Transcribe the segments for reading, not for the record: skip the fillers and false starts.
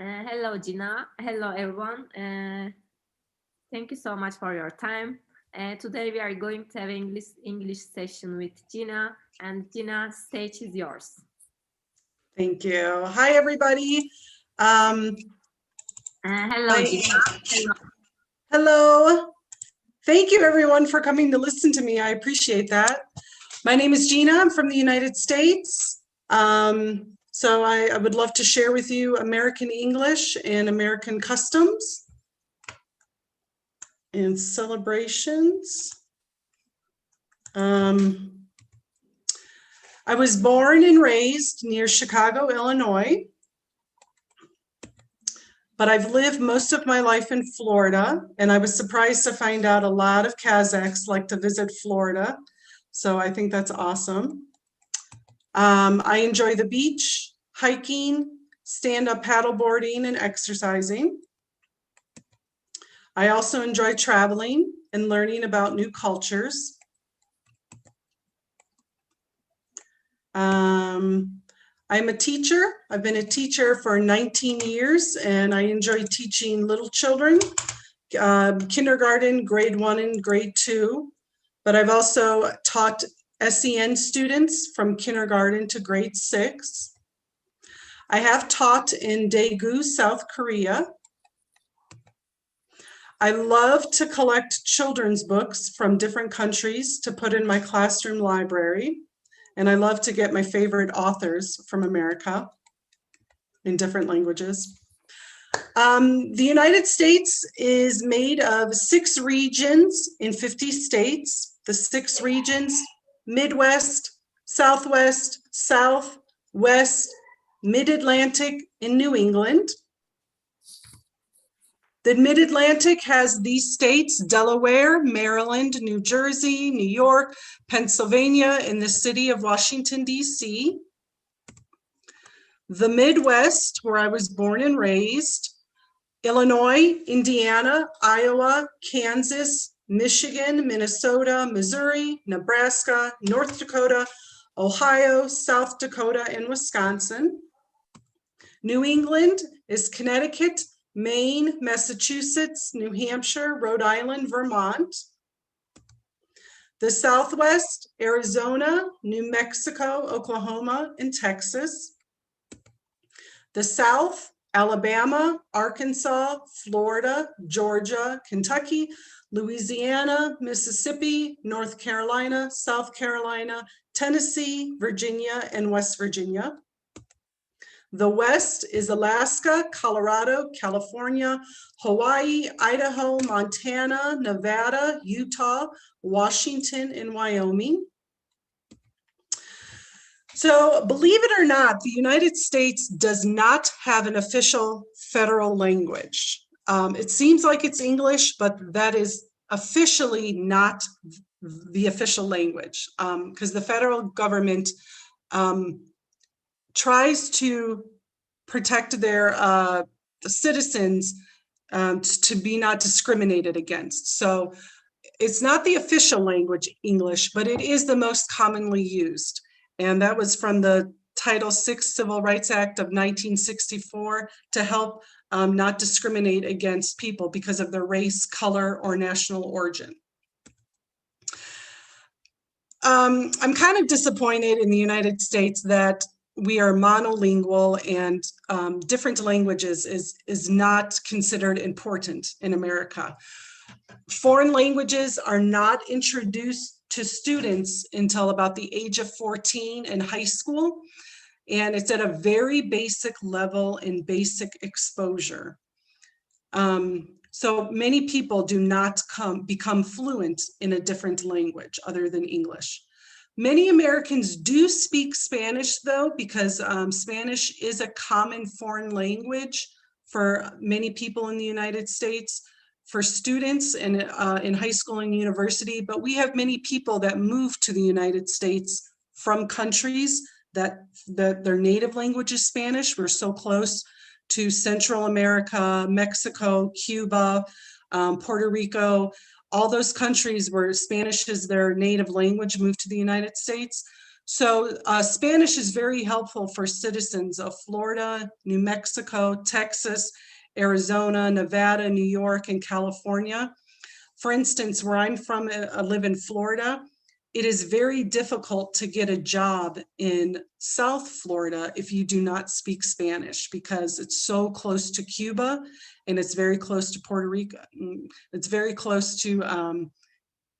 Hello, Gina. Hello, everyone. Thank you so much for your time. Today we are going to have English session with Gina, and Gina, stage is yours. Thank you. Hi, everybody. Um, Hello, Gina. Hello. Hello. Thank you, everyone, for coming to listen to me. I appreciate that. My name is Gina. I'm from the United States. So I would love to share with you American English and American customs and celebrations. I was born and raised near Chicago, Illinois, but I've lived most of my life in Florida, and I was surprised to find out a lot of Kazakhs like to visit Florida. So I think that's awesome. I enjoy the beach, hiking, stand-up paddleboarding, and exercising. I also enjoy traveling and learning about new cultures. I'm a teacher. I've been a teacher for 19 years, and I enjoy teaching little children, kindergarten, grade 1 and grade 2. But I've also taught SEN students from kindergarten to grade 6. I have taught in Daegu, South Korea. I love to collect children's books from different countries to put in my classroom library. And I love to get my favorite authors from America in different languages. The United States is made of 6 regions in 50 states. The 6 regions: Midwest, Southwest, South, West, Mid-Atlantic, and New England. The Mid-Atlantic has these states: Delaware, Maryland, New Jersey, New York, Pennsylvania, and the city of Washington, D.C. The Midwest, where I was born and raised: Illinois, Indiana, Iowa, Kansas, Michigan, Minnesota, Missouri, Nebraska, North Dakota, Ohio, South Dakota, and Wisconsin. New England is Connecticut, Maine, Massachusetts, New Hampshire, Rhode Island, Vermont. The Southwest: Arizona, New Mexico, Oklahoma, and Texas. The South: Alabama, Arkansas, Florida, Georgia, Kentucky, Louisiana, Mississippi, North Carolina, South Carolina, Tennessee, Virginia, and West Virginia. The West is Alaska, Colorado, California, Hawaii, Idaho, Montana, Nevada, Utah, Washington, and Wyoming. So, believe it or not, the United States does not have an official federal language. It seems like it's English, but that is officially not the official language, because the federal government tries to protect their citizens to be not discriminated against. So it's not the official language, English, but it is the most commonly used. And that was from the Title VI Civil Rights Act of 1964 to help not discriminate against people because of their race, color, or national origin. I'm kind of disappointed in the United States that we are monolingual and different languages is not considered important in America. Foreign languages are not introduced to students until about the age of 14 in high school, and it's at a very basic level in basic exposure. So many people do not become fluent in a different language other than English. Many Americans do speak Spanish, though, because Spanish is a common foreign language for many people in the United States, for students in high school and university. But we have many people that move to the United States from countries that their native language is Spanish. We're so close to Central America, Mexico, Cuba, Puerto Rico. All those countries where Spanish is their native language moved to the United States. So Spanish is very helpful for citizens of Florida, New Mexico, Texas, Arizona, Nevada, New York, and California. For instance, where I'm from, I live in Florida. It is very difficult to get a job in South Florida if you do not speak Spanish, because it's so close to Cuba and it's very close to Puerto Rico. It's very close to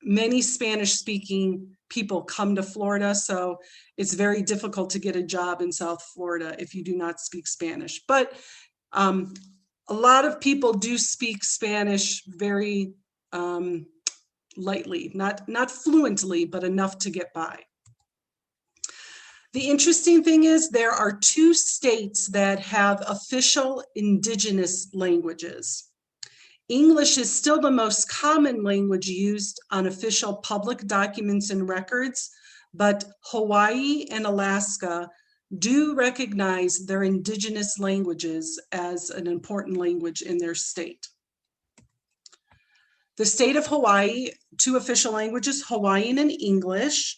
many Spanish-speaking people come to Florida, so it's very difficult to get a job in South Florida if you do not speak Spanish. But a lot of people do speak Spanish very lightly, not fluently, but enough to get by. The interesting thing is there are 2 states that have official indigenous languages. English is still the most common language used on official public documents and records, but Hawaii and Alaska do recognize their indigenous languages as an important language in their state. The state of Hawaii, 2 official languages, Hawaiian and English.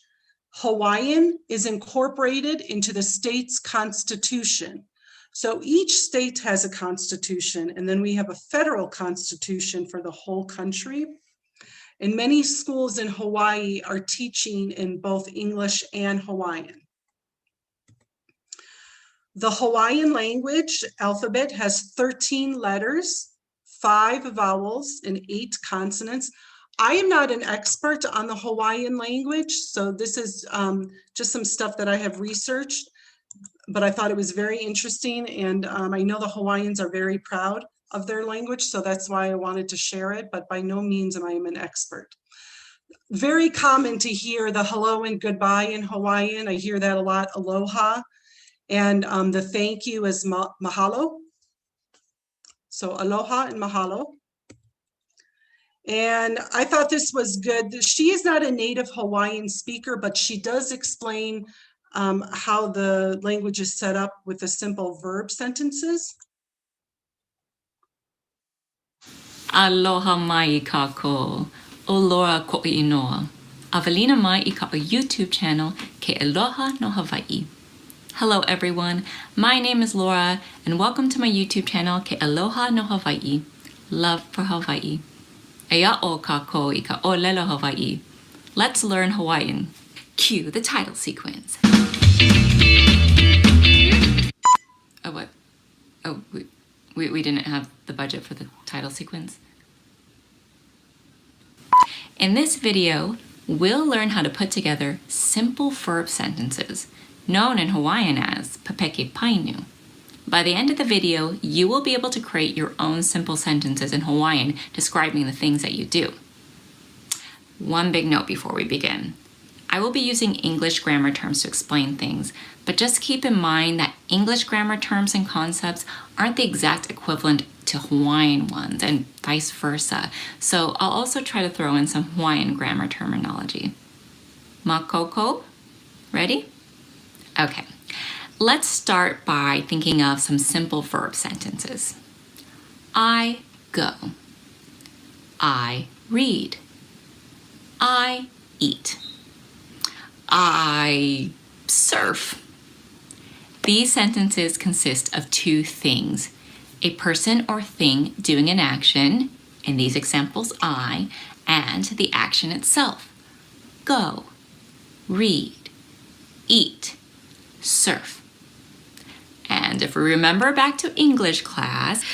Hawaiian is incorporated into the state's constitution. So each state has a constitution, and then we have a federal constitution for the whole country. And many schools in Hawaii are teaching in both English and Hawaiian. The Hawaiian language alphabet has 13 letters, 5 vowels, and 8 consonants. I am not an expert on the Hawaiian language, so this is just some stuff that I have researched, but I thought it was very interesting, and I know the Hawaiians are very proud of their language, so that's why I wanted to share it, but by no means am I an expert. Very common to hear the hello and goodbye in Hawaiian. I hear that a lot, aloha, and the thank you is mahalo. So aloha and mahalo. And I thought this was good. She is not a native Hawaiian speaker, but she does explain how the language is set up with the simple verb sentences. Aloha mai I kako, olora ko inoa. Avelina mai I ka YouTube channel ke Aloha no Hawaii. Hello everyone, my name is Laura and welcome to my YouTube channel ke Aloha no Hawaii. Love for Hawaii. Ea o kako I ka olelo Hawaii. Let's learn Hawaiian. Cue the title sequence. Oh, what? Oh, we didn't have the budget for the title sequence. In this video, we'll learn how to put together simple verb sentences, known in Hawaiian as papeke painu. By the end of the video, you will be able to create your own simple sentences in Hawaiian describing the things that you do. One big note before we begin. I will be using English grammar terms to explain things, but just keep in mind that English grammar terms and concepts aren't the exact equivalent to Hawaiian ones and vice versa. So I'll also try to throw in some Hawaiian grammar terminology. Makoko? Ready? Okay. Let's start by thinking of some simple verb sentences. I go. I read. I eat. I surf. These sentences consist of 2 things: a person or thing doing an action, in these examples I, and the action itself. Go, read, eat, surf. And if we remember back to English class,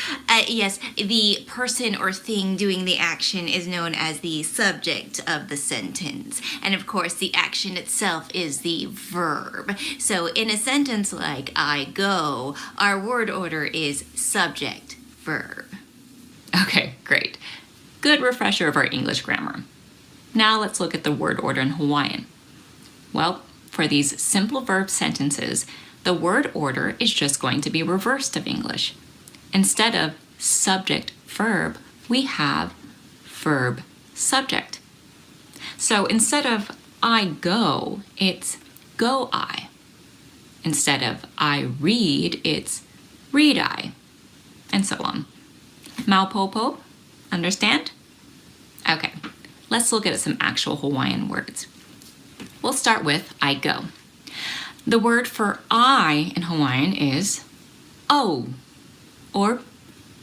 yes, the person or thing doing the action is known as the subject of the sentence. And of course, the action itself is the verb. So in a sentence like I go, our word order is subject, verb. okay, great. Good refresher of our English grammar. Now let's look at the word order in Hawaiian. Well, for these simple verb sentences, the word order is just going to be reversed of English. Instead of subject verb, we have verb subject. So instead of I go, it's go I. Instead of I read, it's read I, and so on. Maupopo, understand? Okay, let's look at some actual Hawaiian words. We'll start with I go. The word for I in Hawaiian is o or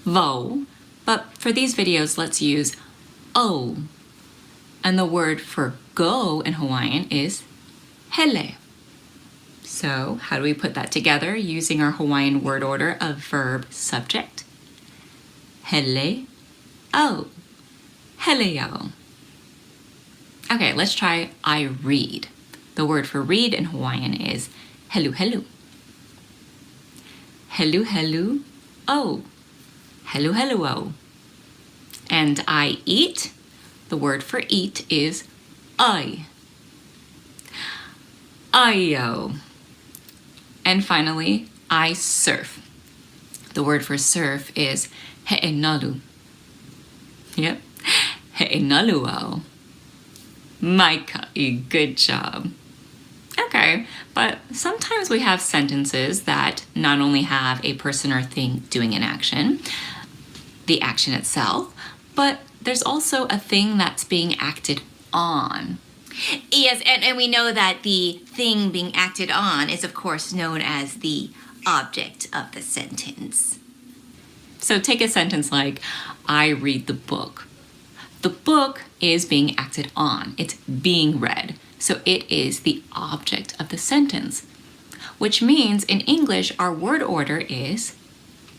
vo, but for these videos, let's use o. And the word for go in Hawaiian is hele. So how do we put that together using our Hawaiian word order of verb subject? Hele o. Hele o. Okay, let's try I read. The word for read in Hawaiian is helu helu. Helu helu o. Helu helu o. And I eat, the word for eat is ai. Ai-o. And finally, I surf. The word for surf is he'enalu. Yep, he'enalu-o. Maikai, good job. Okay, but sometimes we have sentences that not only have a person or thing doing an action, the action itself, but there's also a thing that's being acted on. Yes, and we know that the thing being acted on is, of course, known as the object of the sentence. So take a sentence like, I read the book. The book is being acted on. It's being read. So it is the object of the sentence, which means in English, our word order is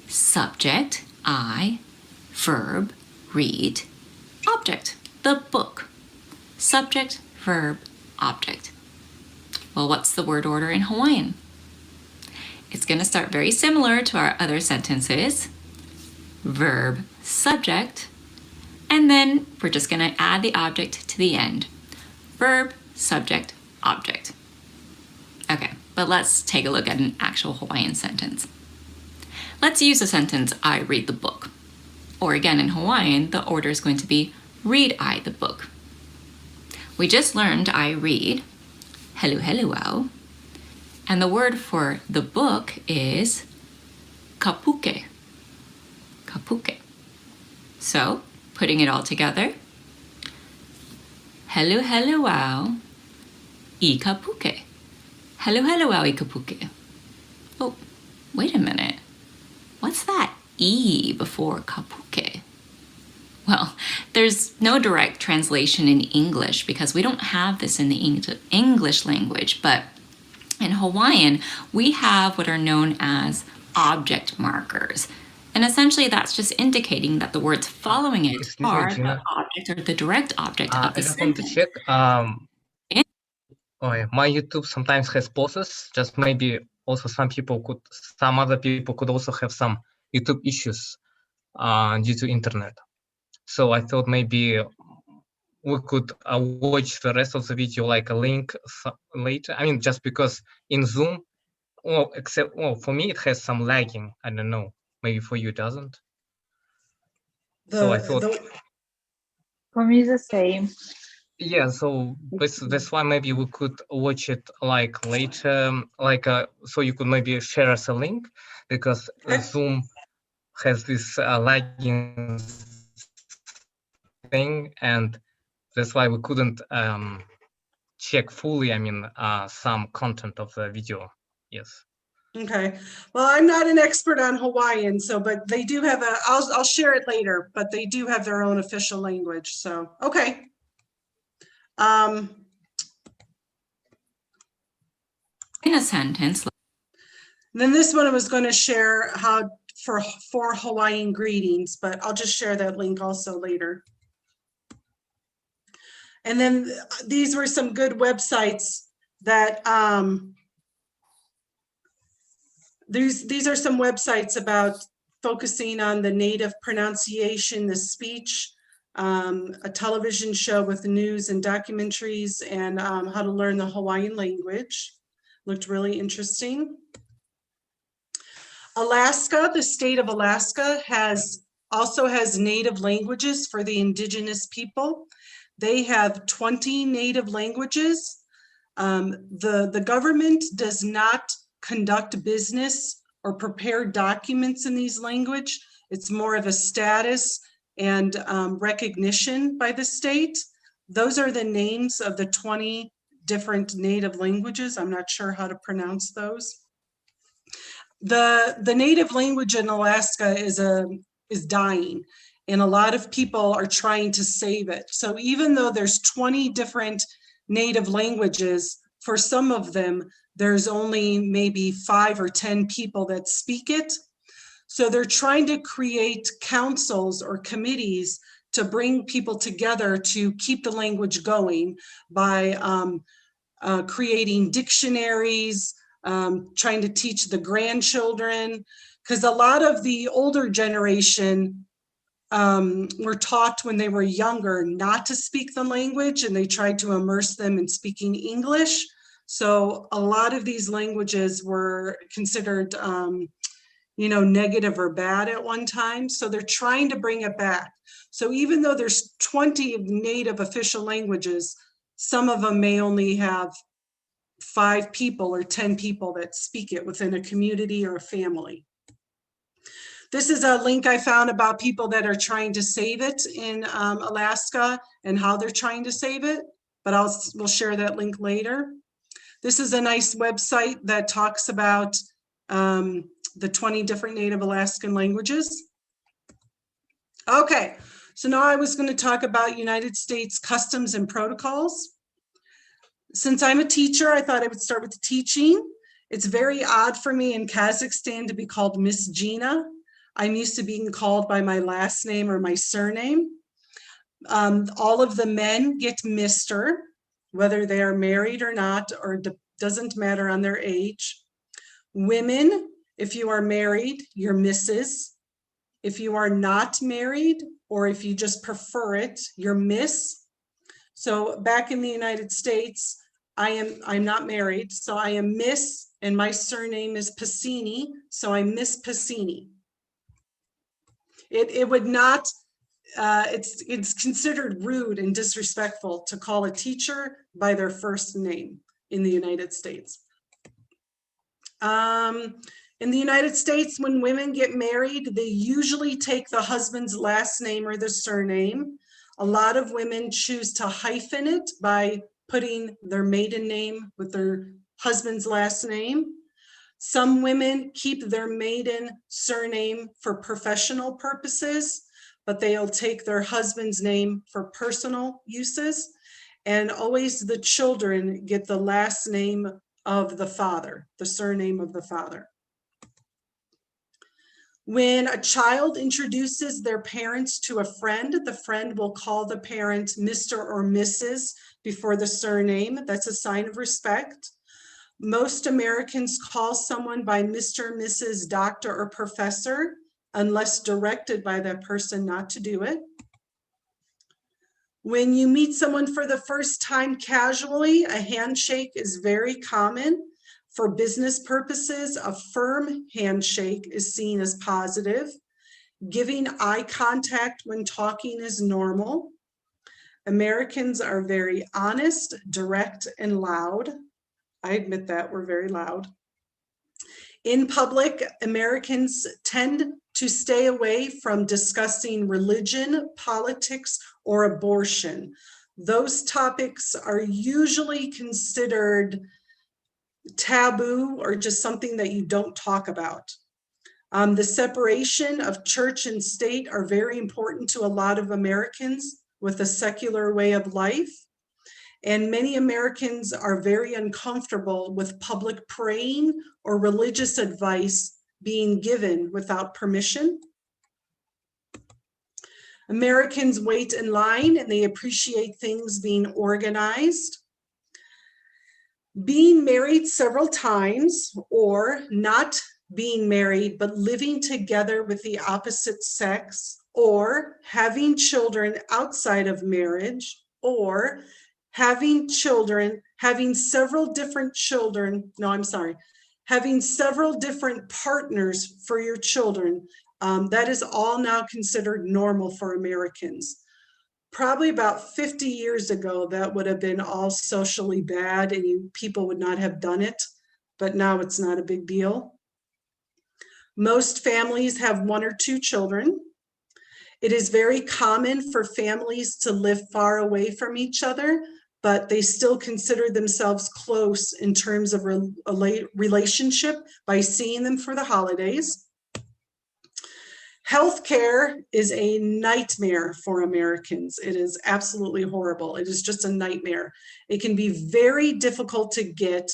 subject, I, verb, read, object, the book. Subject, verb, object. Well, what's the word order in Hawaiian? It's going to start very similar to our other sentences. Verb, subject, and then we're just going to add the object to the end. Verb, subject, object. Okay, but let's take a look at an actual Hawaiian sentence. Let's use the sentence, I read the book. Or again, in Hawaiian, the order is going to be read I the book. We just learned I read, helu helu au, and the word for the book is kapuke. Kapuke. So, putting it all together, helu helu au I kapuke. Helu helu au I kapuke. Oh, wait a minute. What's that E before kapuke? Well, there's no direct translation in English because we don't have this in the English language, but in Hawaiian, we have what are known as object markers. And essentially that's just indicating that the words following it Excuse me, are the Gina. object or the direct object I of the just want to sentence. check. Yeah. Oh, yeah, my YouTube sometimes has pauses. Just maybe also some other people could also have some YouTube issues due to internet. So I thought maybe we could watch the rest of the video like a link later. I mean, just because in Zoom, for me it has some lagging. I don't know. Maybe for you it doesn't. So I thought. For me, it's the same. Yeah, so that's why maybe we could watch it like later, so you could maybe share us a link because Zoom has this lagging thing, and that's why we couldn't check fully. I mean, some content of the video. Yes. Okay, well, I'm not an expert on Hawaiian, but they do have I'll share it later, but they do have their own official language, so, okay. In a sentence, Then this one I was going to share how for Hawaiian greetings, but I'll just share that link also later. And then these were some good websites that these are some websites about focusing on the native pronunciation, the speech, a television show with the news and documentaries, and how to learn the Hawaiian language. Looked really interesting. Alaska, the state of Alaska also has native languages for the indigenous people. They have 20 native languages. The government does not conduct business or prepare documents in these language. It's more of a status and recognition by the state. Those are the names of the 20 different native languages. I'm not sure how to pronounce those. The native language in Alaska is dying, and a lot of people are trying to save it. So even though there's 20 different native languages, for some of them, there's only maybe 5 or 10 people that speak it. So they're trying to create councils or committees to bring people together to keep the language going by creating dictionaries, trying to teach the grandchildren, because a lot of the older generation were taught when they were younger not to speak the language, and they tried to immerse them in speaking English. So a lot of these languages were considered, negative or bad at one time. So they're trying to bring it back. So even though there's 20 native official languages, some of them may only have 5 people or 10 people that speak it within a community or a family. This is a link I found about people that are trying to save it in Alaska and how they're trying to save it, but we'll share that link later. This is a nice website that talks about the 20 different Native Alaskan languages. Okay, so now I was going to talk about United States customs and protocols. Since I'm a teacher, I thought I would start with the teaching. It's very odd for me in Kazakhstan to be called Miss Gina. I'm used to being called by my last name or my surname. All of the men get Mr., whether they are married or not, or doesn't matter on their age. Women, if you are married, you're Mrs. If you are not married, or if you just prefer it, you're Miss. So back in the United States, I'm not married, so I am Miss, and my surname is Passini, so I'm Miss Passini. It would not, it's considered rude and disrespectful to call a teacher by their first name in the United States. In the United States, when women get married, they usually take the husband's last name or the surname. A lot of women choose to hyphen it by putting their maiden name with their husband's last name. Some women keep their maiden surname for professional purposes, but they'll take their husband's name for personal uses. And always the children get the last name of the father, the surname of the father. When a child introduces their parents to a friend, the friend will call the parent Mr. or Mrs. before the surname. That's a sign of respect. Most Americans call someone by Mr., Mrs., Doctor, or Professor, unless directed by that person not to do it. When you meet someone for the first time casually, a handshake is very common. For business purposes, a firm handshake is seen as positive. Giving eye contact when talking is normal. Americans are very honest, direct, and loud. I admit that we're very loud. In public, Americans tend to stay away from discussing religion, politics, or abortion. Those topics are usually considered taboo or just something that you don't talk about. The separation of church and state are very important to a lot of Americans with a secular way of life. And many Americans are very uncomfortable with public praying or religious advice being given without permission. Americans wait in line and they appreciate things being organized. Being married several times, or not being married but living together with the opposite sex, or having children outside of marriage, or having several different partners for your children. That is all now considered normal for Americans. Probably about 50 years ago, that would have been all socially bad and people would not have done it, but now it's not a big deal. Most families have 1 or 2 children. It is very common for families to live far away from each other, but they still consider themselves close in terms of a relationship by seeing them for the holidays. Healthcare is a nightmare for Americans. It is absolutely horrible. It is just a nightmare. It can be very difficult to get,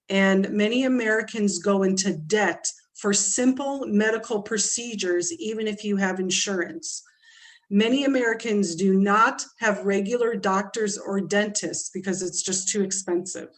and many Americans go into debt for simple medical procedures, even if you have insurance. Many Americans do not have regular doctors or dentists because it's just too expensive.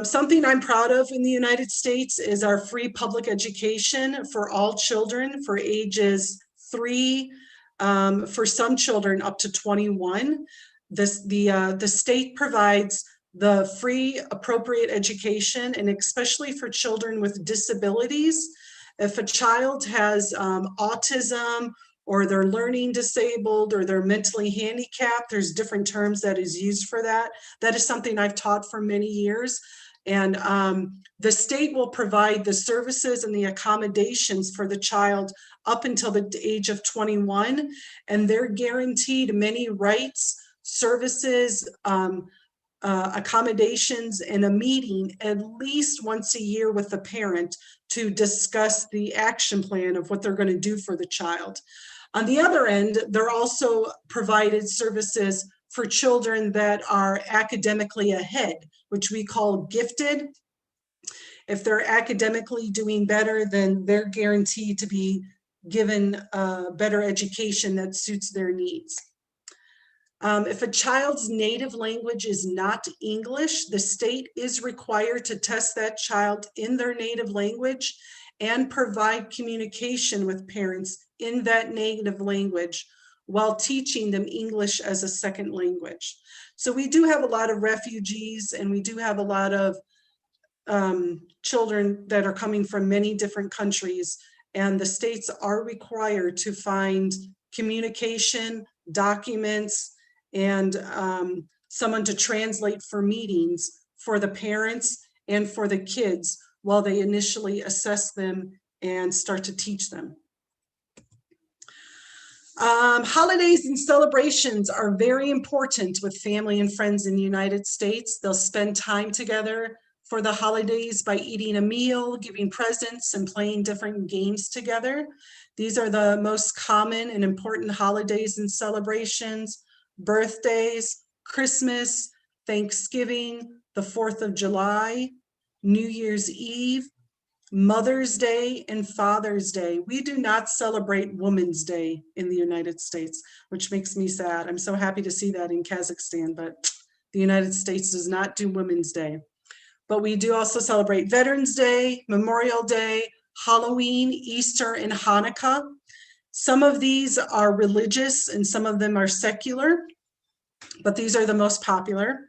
Something I'm proud of in the United States is our free public education for all children for ages 3, for some children up to 21. The state provides the free appropriate education, and especially for children with disabilities. If a child has autism, or they're learning disabled, or they're mentally handicapped, there's different terms that is used for that. That is something I've taught for many years. And the state will provide the services and the accommodations for the child up until the age of 21. And they're guaranteed many rights, services, accommodations, and a meeting at least once a year with the parent to discuss the action plan of what they're going to do for the child. On the other end, they're also provided services for children that are academically ahead, which we call gifted. If they're academically doing better, then they're guaranteed to be given a better education that suits their needs. If a child's native language is not English, the state is required to test that child in their native language and provide communication with parents in that native language while teaching them English as a second language. So we do have a lot of refugees, and we do have a lot of children that are coming from many different countries, and the states are required to find communication, documents, and someone to translate for meetings for the parents and for the kids while they initially assess them and start to teach them. Holidays and celebrations are very important with family and friends in the United States. They'll spend time together for the holidays by eating a meal, giving presents, and playing different games together. These are the most common and important holidays and celebrations: birthdays, Christmas, Thanksgiving, the 4th of July, New Year's Eve, Mother's Day, and Father's Day. We do not celebrate Women's Day in the United States, which makes me sad. I'm so happy to see that in Kazakhstan, but the United States does not do Women's Day. But we do also celebrate Veterans Day, Memorial Day, Halloween, Easter, and Hanukkah. Some of these are religious and some of them are secular, but these are the most popular.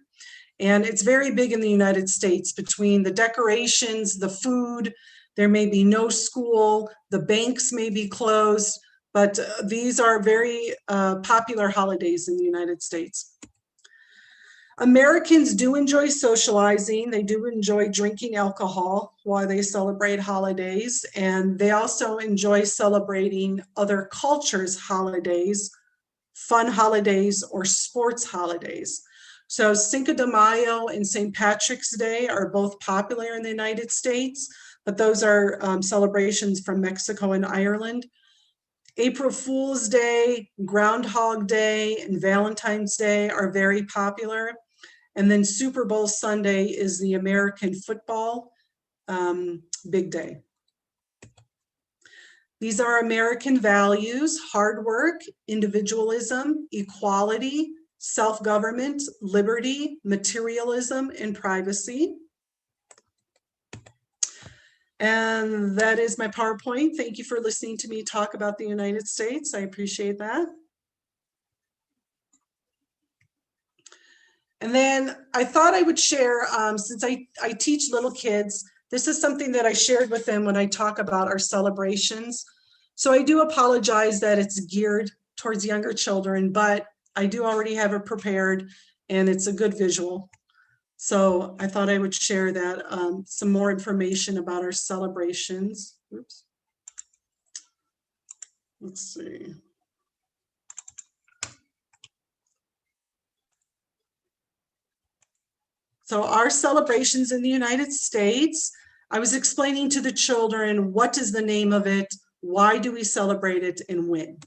And it's very big in the United States. Between the decorations, the food, there may be no school, the banks may be closed, but these are very popular holidays in the United States. Americans do enjoy socializing. They do enjoy drinking alcohol while they celebrate holidays. And they also enjoy celebrating other cultures' holidays, fun holidays, or sports holidays. So Cinco de Mayo and St. Patrick's Day are both popular in the United States, but those are celebrations from Mexico and Ireland. April Fool's Day, Groundhog Day, and Valentine's Day are very popular. And then Super Bowl Sunday is the American football big day. These are American values: hard work, individualism, equality, self-government, liberty, materialism, and privacy. And that is my PowerPoint. Thank you for listening to me talk about the United States. I appreciate that. And then I thought I would share, since I teach little kids, this is something that I shared with them when I talk about our celebrations. So I do apologize that it's geared towards younger children, but I do already have it prepared and it's a good visual. So I thought I would share that, some more information about our celebrations. Oops. Let's see. So our celebrations in the United States, I was explaining to the children, what is the name of it? Why do we celebrate it and when?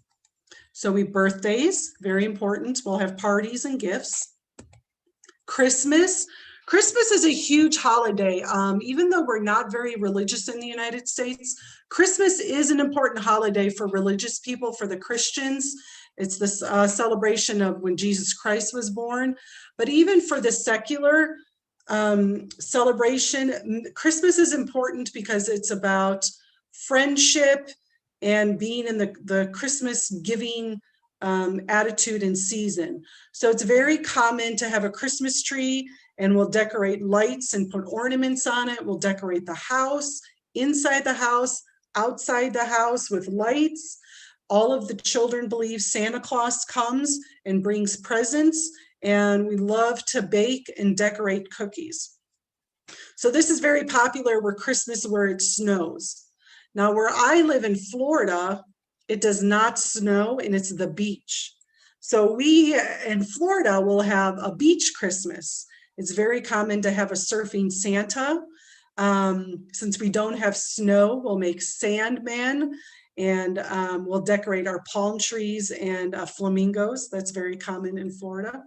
So birthdays, very important. We'll have parties and gifts. Christmas. Christmas is a huge holiday. Even though we're not very religious in the United States, Christmas is an important holiday for religious people, for the Christians. It's the celebration of when Jesus Christ was born. But even for the secular celebration, Christmas is important because it's about friendship and being in the Christmas giving attitude and season. So it's very common to have a Christmas tree, and we'll decorate lights and put ornaments on it. We'll decorate the house, inside the house, outside the house with lights. All of the children believe Santa Claus comes and brings presents, and we love to bake and decorate cookies. So this is very popular where it snows. Now, where I live in Florida, it does not snow, and it's the beach. So we in Florida will have a beach Christmas. It's very common to have a surfing Santa. Since we don't have snow, we'll make sandmen, and we'll decorate our palm trees and flamingos. That's very common in Florida.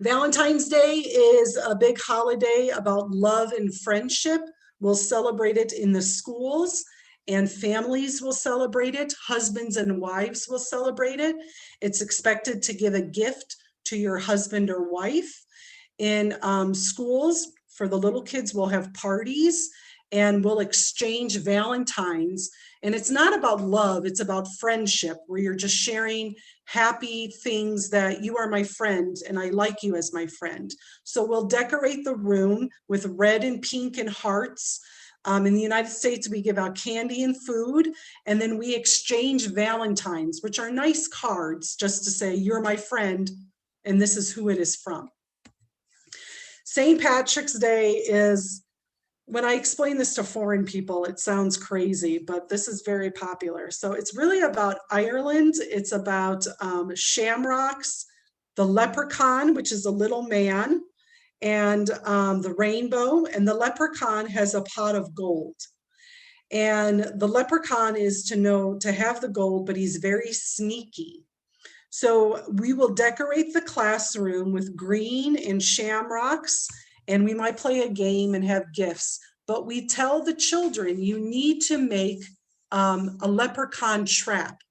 Valentine's Day is a big holiday about love and friendship. We'll celebrate it in the schools, and families will celebrate it. Husbands and wives will celebrate it. It's expected to give a gift to your husband or wife. In schools, for the little kids, we'll have parties and we'll exchange Valentines. And it's not about love, it's about friendship, where you're just sharing happy things that you are my friend and I like you as my friend. So we'll decorate the room with red and pink and hearts. In the United States, we give out candy and food, and then we exchange Valentines, which are nice cards just to say, you're my friend and this is who it is from. St. Patrick's Day is, when I explain this to foreign people, it sounds crazy, but this is very popular. So it's really about Ireland. It's about shamrocks, the leprechaun, which is a little man, and the rainbow. And the leprechaun has a pot of gold. And the leprechaun is to have the gold, but he's very sneaky. So we will decorate the classroom with green and shamrocks, and we might play a game and have gifts. But we tell the children, you need to make a leprechaun trap.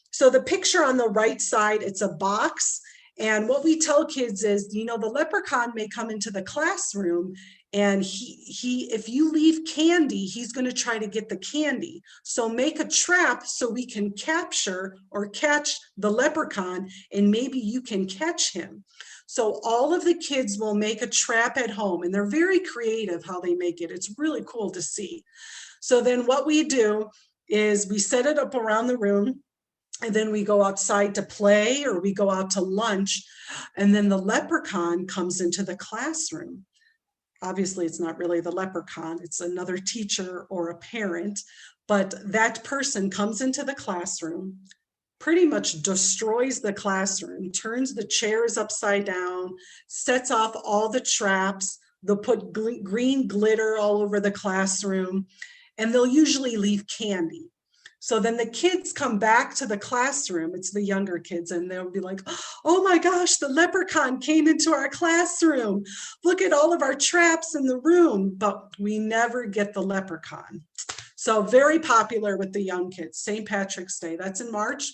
So the picture on the right side, it's a box. And what we tell kids is, the leprechaun may come into the classroom, and if you leave candy, he's going to try to get the candy. So make a trap so we can capture or catch the leprechaun, and maybe you can catch him. So all of the kids will make a trap at home, and they're very creative how they make it. It's really cool to see. So then what we do is we set it up around the room, and then we go outside to play, or we go out to lunch, and then the leprechaun comes into the classroom. Obviously, it's not really the leprechaun, it's another teacher or a parent, but that person comes into the classroom, pretty much destroys the classroom, turns the chairs upside down, sets off all the traps. They'll put green glitter all over the classroom, and they'll usually leave candy. So then the kids come back to the classroom, it's the younger kids, and they'll be like, oh my gosh, the leprechaun came into our classroom. Look at all of our traps in the room, but we never get the leprechaun. So very popular with the young kids. St. Patrick's Day, that's in March.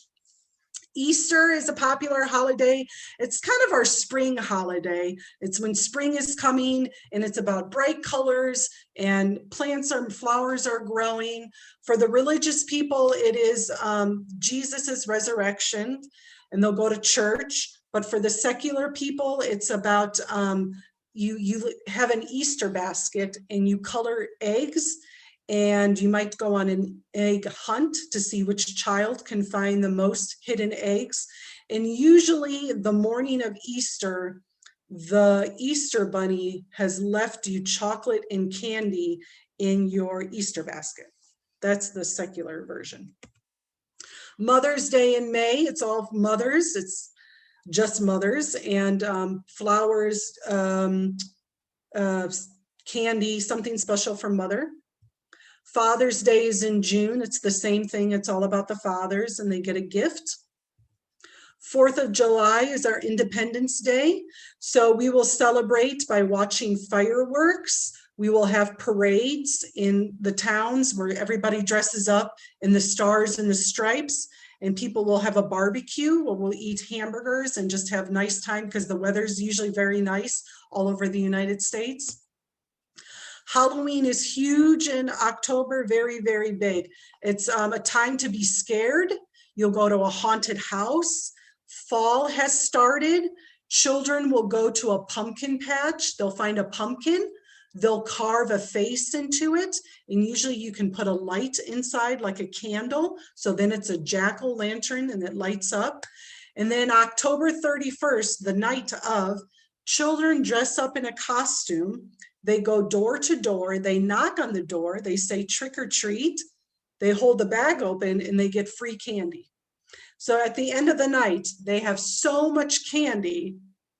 Easter is a popular holiday. It's kind of our spring holiday. It's when spring is coming, and it's about bright colors, and plants and flowers are growing. For the religious people, it is Jesus's resurrection, and they'll go to church. But for the secular people, it's about you have an Easter basket and you color eggs, and you might go on an egg hunt to see which child can find the most hidden eggs. And usually the morning of Easter, the Easter bunny has left you chocolate and candy in your Easter basket. That's the secular version. Mother's Day in May, it's all mothers. It's just mothers, and flowers, candy, something special for mother. Father's Day is in June. It's the same thing. It's all about the fathers, and they get a gift. 4th of July is our Independence Day. So we will celebrate by watching fireworks. We will have parades in the towns where everybody dresses up in the stars and the stripes, and people will have a barbecue where we'll eat hamburgers and just have nice time because the weather's usually very nice all over the United States. Halloween is huge in October, very, very big. It's a time to be scared. You'll go to a haunted house. Fall has started. Children will go to a pumpkin patch. They'll find a pumpkin. They'll carve a face into it. And usually you can put a light inside like a candle. So then it's a jack-o'-lantern and it lights up. And then October 31st, the night of, children dress up in a costume. They go door to door. They knock on the door. They say trick or treat. They hold the bag open and they get free candy. So at the end of the night, they have so much candy,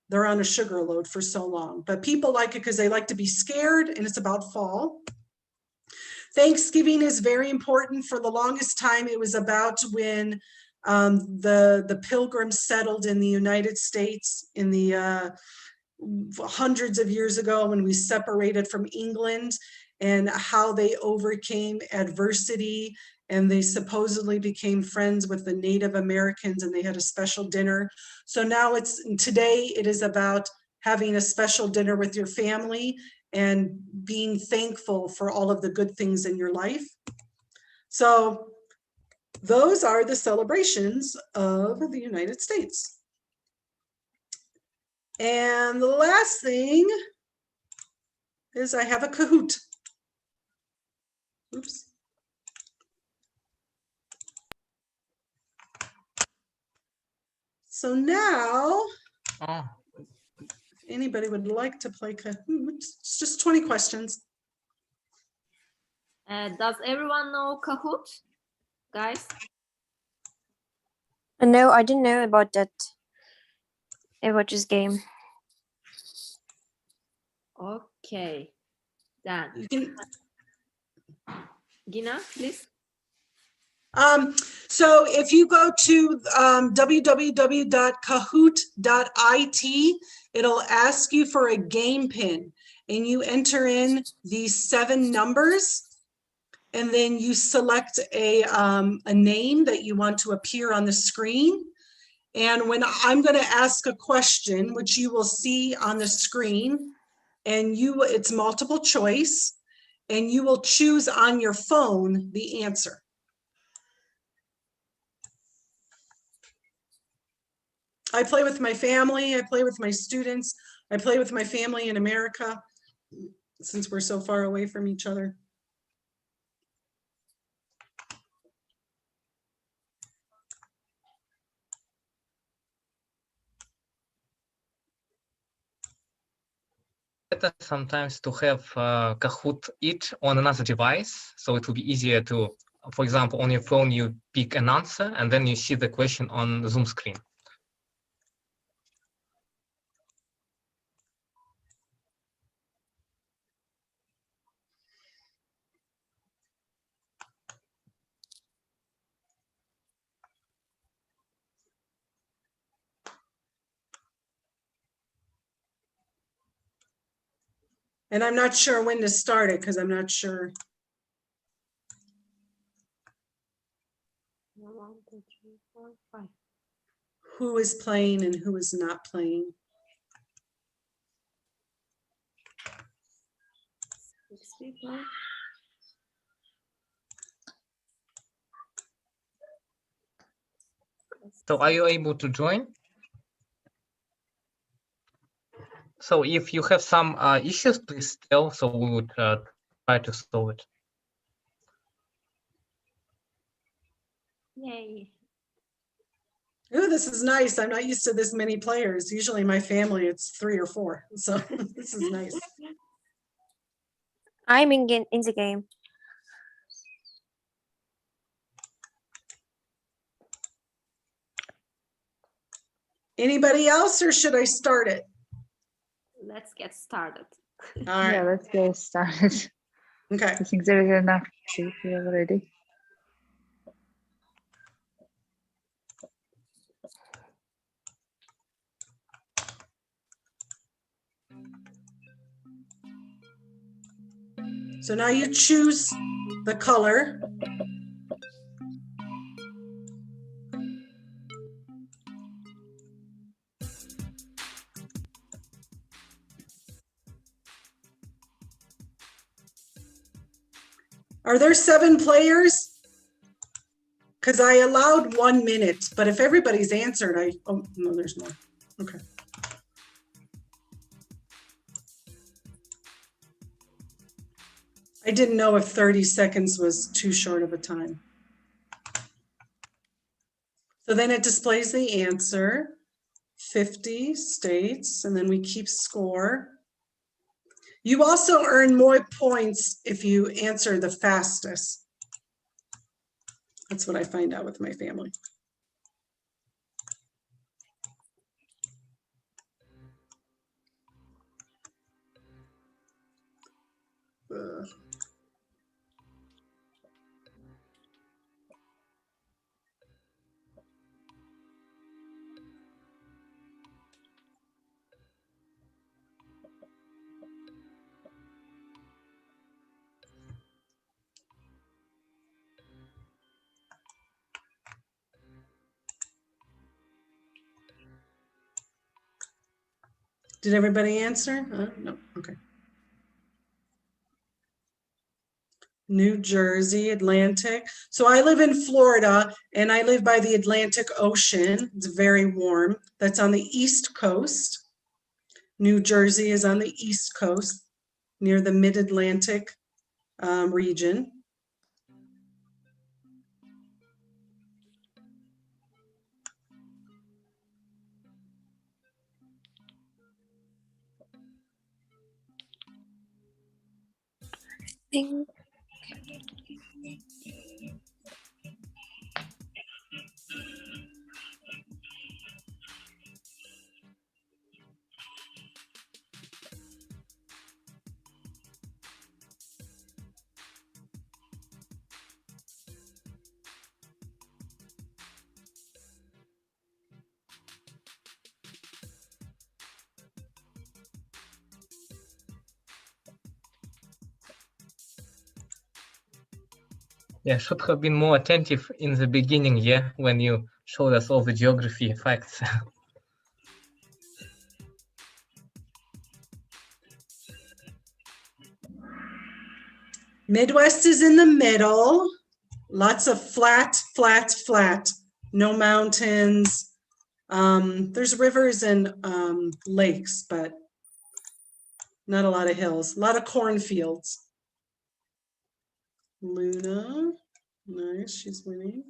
they're on a sugar load for so long. But people like it because they like to be scared, and it's about fall. Thanksgiving is very important. For the longest time, it was about when the Pilgrims settled in the United States in the hundreds of years ago when we separated from England, and how they overcame adversity, and they supposedly became friends with the Native Americans, and they had a special dinner. So now today it is about having a special dinner with your family and being thankful for all of the good things in your life. So those are the celebrations of the United States. And the last thing is I have a Kahoot. Oops. So now, Oh, if anybody would like to play Kahoot, it's just 20 questions. Does everyone know Kahoot, guys? No, I didn't know about that. About this game. Okay, then You can, Gina, please. so if you go to www.kahoot.it, it'll ask you for a game pin, and you enter in these 7 numbers, and then you select a name that you want to appear on the screen. And when I'm going to ask a question, which you will see on the screen, and it's multiple choice, and you will choose on your phone the answer. I play with my family, I play with my students, I play with my family in America, since we're so far away from each other. better sometimes to have Kahoot it on another device, so it will be easier to, for example, on your phone you pick an answer and then you see the question on the Zoom screen. And I'm not sure when to start it because I'm not sure. 1, 2, 3, 4, 5. Who is playing and who is not playing. 6 people. So are you able to join? So if you have some issues, please tell, so we would try to solve it. Yay. Oh, this is nice. I'm not used to this many players. Usually my family, it's 3 or 4. So this is nice. I'm in the game. Anybody else, or should I start it? Let's get started. All Yeah, right. let's get started. Okay. I think there is enough people already. So now you choose the color. Are there 7 players? Because I allowed 1 minute, but if everybody's answered, oh, no, there's more. Okay. I didn't know if 30 seconds was too short of a time. So then it displays the answer. 50 states, and then we keep score. You also earn more points if you answer the fastest. That's what I find out with my family. Ugh. Did everybody answer? No, okay. New Jersey, Atlantic. So I live in Florida and I live by the Atlantic Ocean. It's very warm. That's on the East Coast. New Jersey is on the East Coast near the Mid-Atlantic region. Think Yeah, should have been more attentive in the beginning, yeah, when you showed us all the geography facts. Midwest is in the middle. Lots of flat, flat, flat. No mountains. There's rivers and lakes, but not a lot of hills. A lot of cornfields. Luna, nice, she's winning.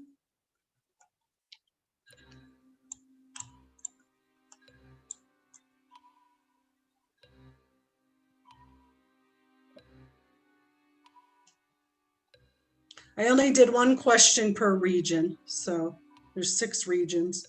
I only did 1 question per region, so there's 6 regions.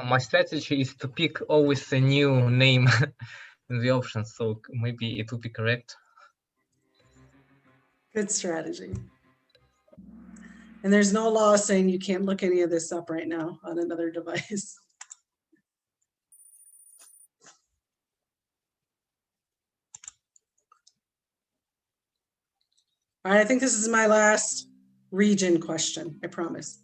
My strategy is to pick always a new name in the options, so maybe it would be correct. Good strategy. And there's no law saying you can't look any of this up right now on another device. All right, I think this is my last region question, I promise.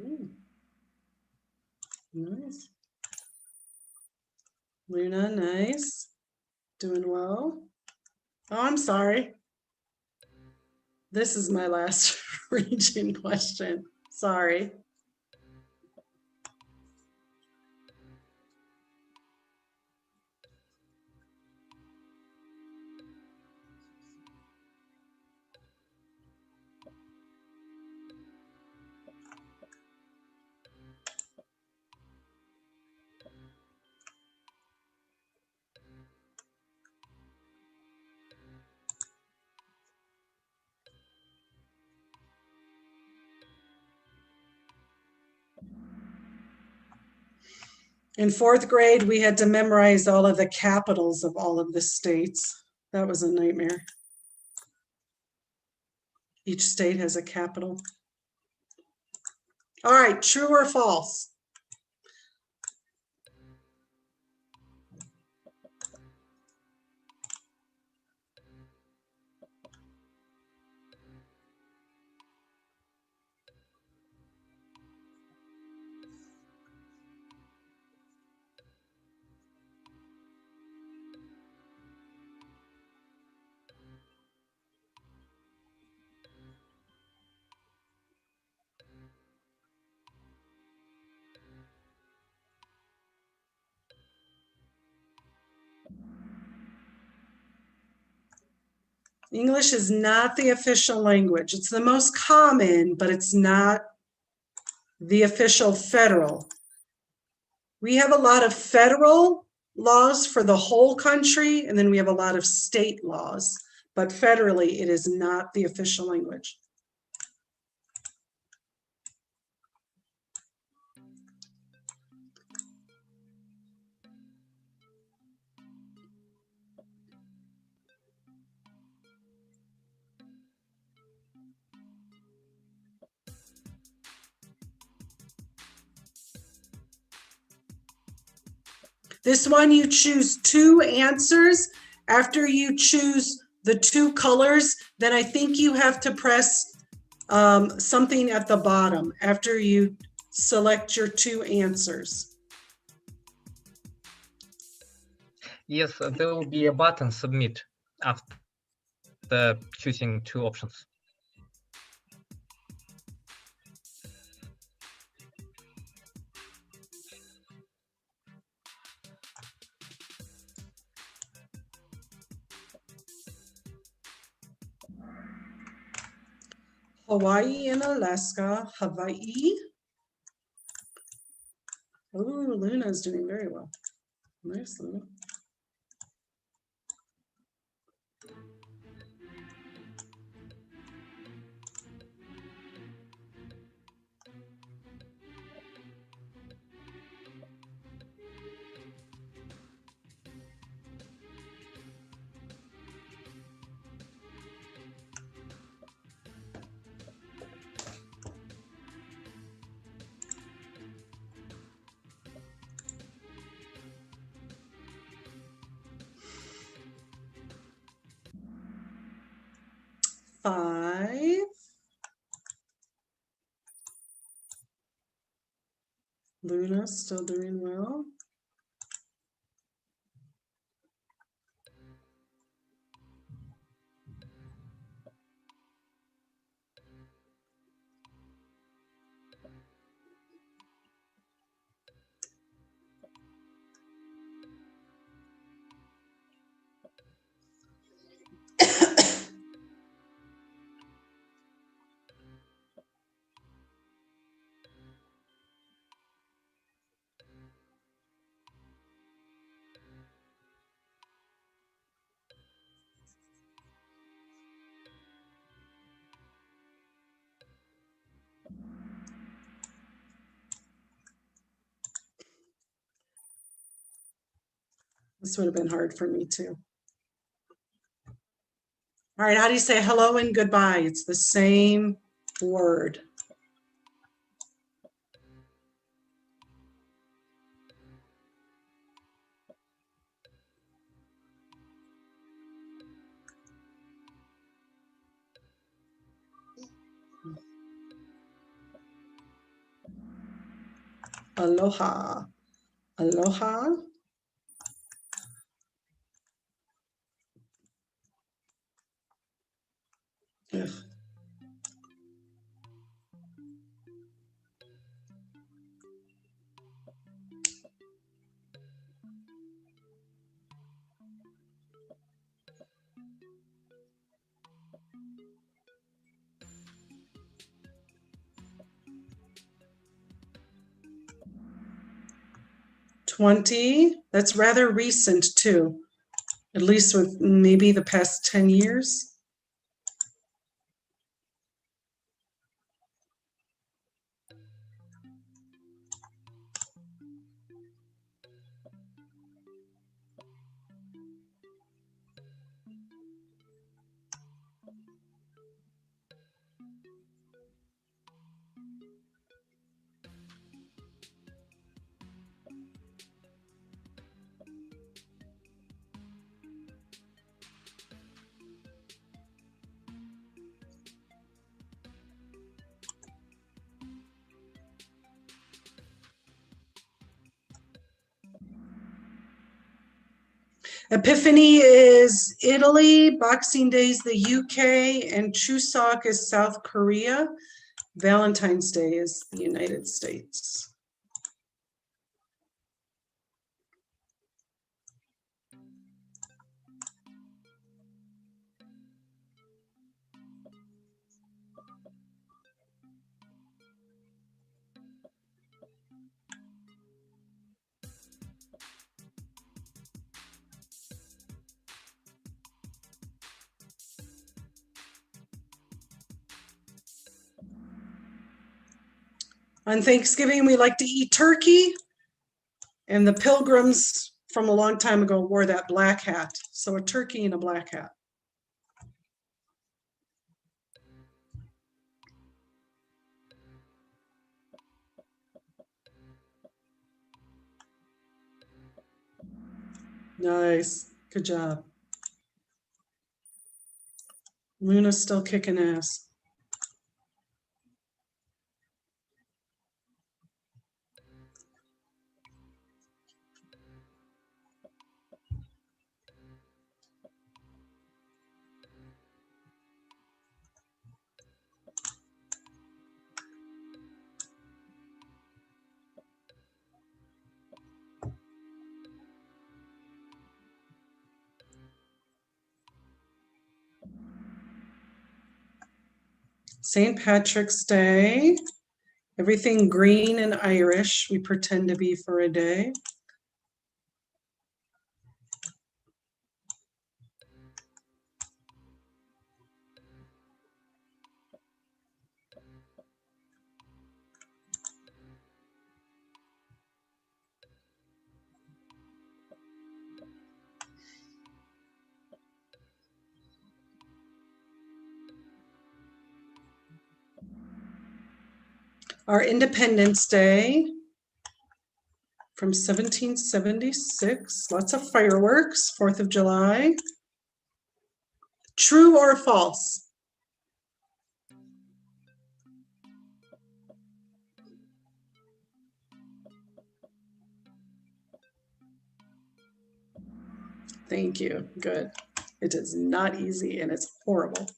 Ooh. Nice. Luna, nice. Doing well. Oh, I'm sorry. This is my last region question. Sorry. In fourth grade, we had to memorize all of the capitals of all of the states. That was a nightmare. Each state has a capital. All right, true or false? English is not the official language. It's the most common, but it's not the official federal. We have a lot of federal laws for the whole country, and then we have a lot of state laws, but federally, it is not the official language. This one, you choose two answers. After you choose the two colors, then I think you have to press something at the bottom after you select your two answers. Yes, there will be a button submit after choosing two options. Hawaii and Alaska, Hawaii. Oh, Luna's doing very well. Nice, Luna. Five. Luna still doing well. This would have been hard for me too. All right, how do you say hello and goodbye? It's the same word. Aloha. Aloha. Ugh. $20. That's rather recent too, at least with maybe the past 10 years. Epiphany is Italy, Boxing Day is the UK, and Chuseok is South Korea. Valentine's Day is the United States. On Thanksgiving, we like to eat turkey, and the Pilgrims from a long time ago wore that black hat. So a turkey and a black hat. Nice, good job. Luna's still kicking ass. St. Patrick's Day, everything green and Irish, we pretend to be for a day. Our Independence Day from 1776, lots of fireworks, 4th of July. True or false? Thank you, good. It is not easy and it's horrible.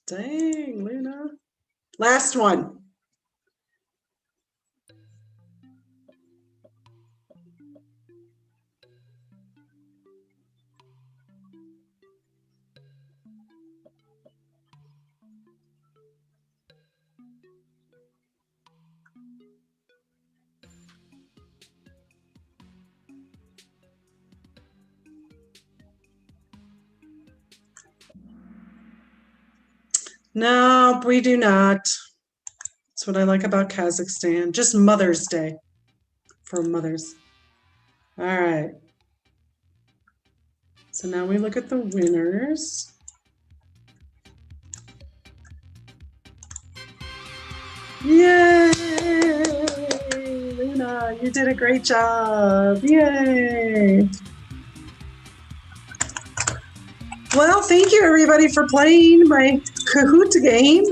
Dang, Luna. Last one. No, we do not. That's what I like about Kazakhstan. Just Mother's Day for mothers. All right. So now we look at the winners. Yay! Luna, you did a great job. Yay! Well, thank you everybody for playing my Kahoot game.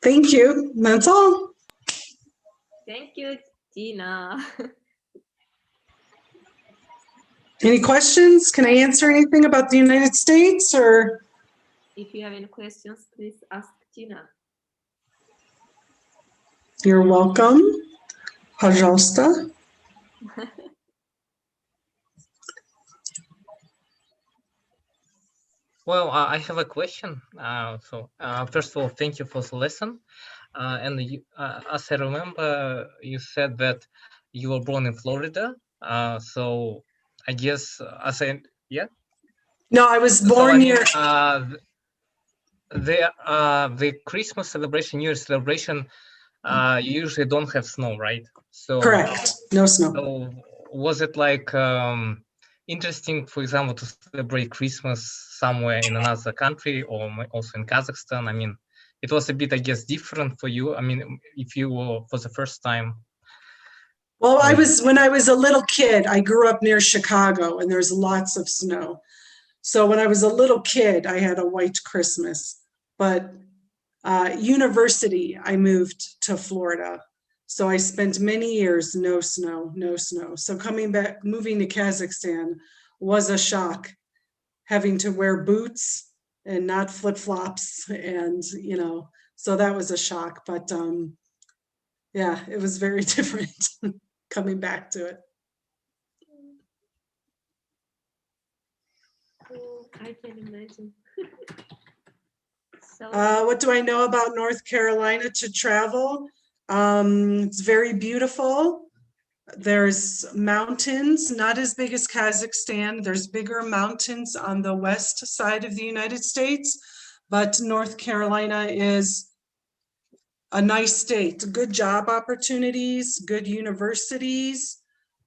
Thank you. That's all. Thank you, Gina. Any questions? Can I answer anything about the United States or? If you have any questions, please ask Gina. You're welcome. Пожалуйста. Well, I have a question. First of all, thank you for the lesson. And you, as I remember, you said that you were born in Florida. So I guess, yeah. No, I was So born I mean, here. The Christmas celebration, New Year celebration, you usually don't have snow, right? So Correct. No snow. So was it like interesting, for example, to celebrate Christmas somewhere in another country or also in Kazakhstan? I mean, it was a bit, I guess, different for you. I mean, if you were for the first time. Well, when I was a little kid, I grew up near Chicago and there's lots of snow. So when I was a little kid, I had a white Christmas. But university, I moved to Florida. So I spent many years, no snow, no snow. So coming back, moving to Kazakhstan was a shock, having to wear boots and not flip-flops. And, you know, so that was a shock. But yeah, it was very different coming back to it. Oh, I can imagine. So, What do I know about North Carolina to travel? It's very beautiful. There's mountains, not as big as Kazakhstan. There's bigger mountains on the west side of the United States, but North Carolina is a nice state. Good job opportunities, good universities.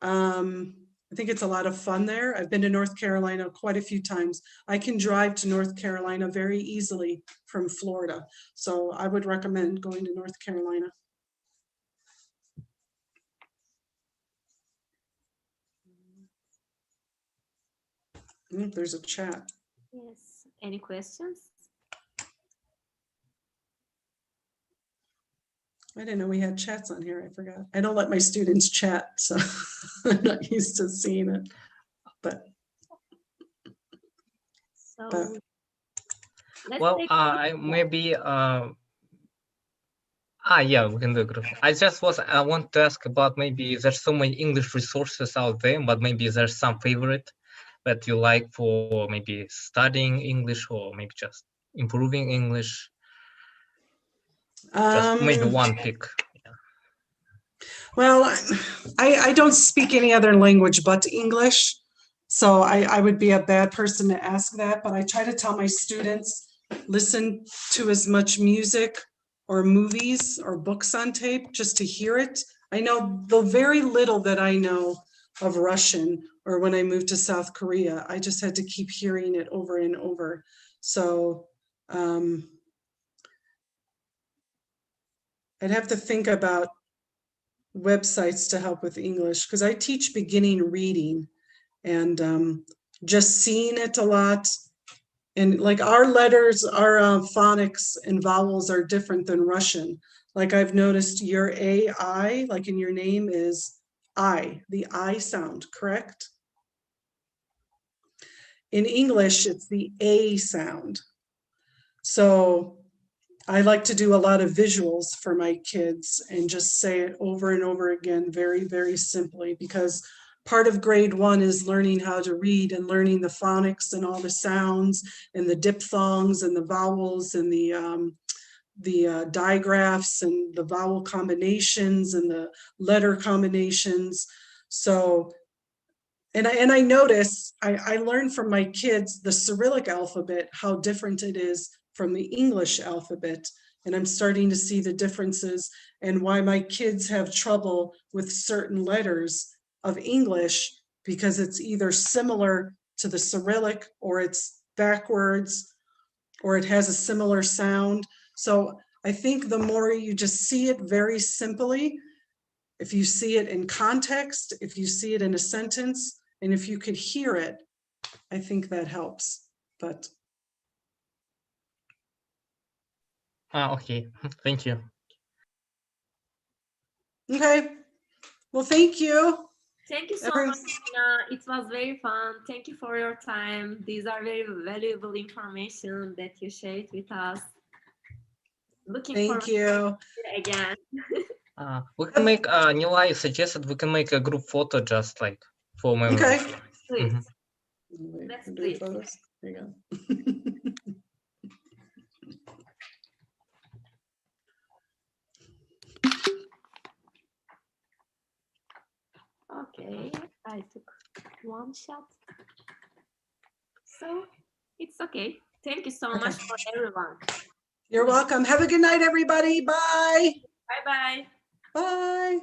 I think it's a lot of fun there. I've been to North Carolina quite a few times. I can drive to North Carolina very easily from Florida. So I would recommend going to North Carolina. There's a chat. yes. Any questions? I didn't know we had chats on here. I forgot. I don't let my students chat, so I'm not used to seeing it. But So well, I maybe yeah, we can do a group. I want to ask about maybe there's so many English resources out there, but maybe there's some favorite that you like for maybe studying English or maybe just improving English. Just maybe one pick. Yeah. Well, I don't speak any other language but English, so I would be a bad person to ask that, but I try to tell my students, listen to as much music or movies or books on tape just to hear it. I know the very little that I know of Russian, or when I moved to South Korea, I just had to keep hearing it over and over. So I'd have to think about websites to help with English, because I teach beginning reading, and just seeing it a lot. And like our letters, our phonics and vowels are different than Russian. Like I've noticed your AI, like in your name, is I, the I sound, correct? In English, it's the A sound. So I like to do a lot of visuals for my kids and just say it over and over again, very, very simply, because part of grade 1 is learning how to read and learning the phonics and all the sounds and the diphthongs and the vowels and the digraphs and the vowel combinations and the letter combinations. So, and I notice, I learned from my kids the Cyrillic alphabet, how different it is from the English alphabet. And I'm starting to see the differences and why my kids have trouble with certain letters of English, because it's either similar to the Cyrillic or it's backwards or it has a similar sound. So I think the more you just see it very simply, if you see it in context, if you see it in a sentence, and if you could hear it, I think that helps. But Okay, thank you. okay, well, thank you. Thank you so Everyone- much, Gina. It was very fun. Thank you for your time. These are very valuable information that you shared with us. Looking Thank forward you. to it again. We can make Nilay suggested we can make a group photo just like for memory. Okay. Please. Mhm. Wait, Let's we're doing please. photos. There you go. Okay, I took one shot. So it's okay. Thank you so much for everyone. You're welcome. Have a good night, everybody. Bye. Bye bye. Bye.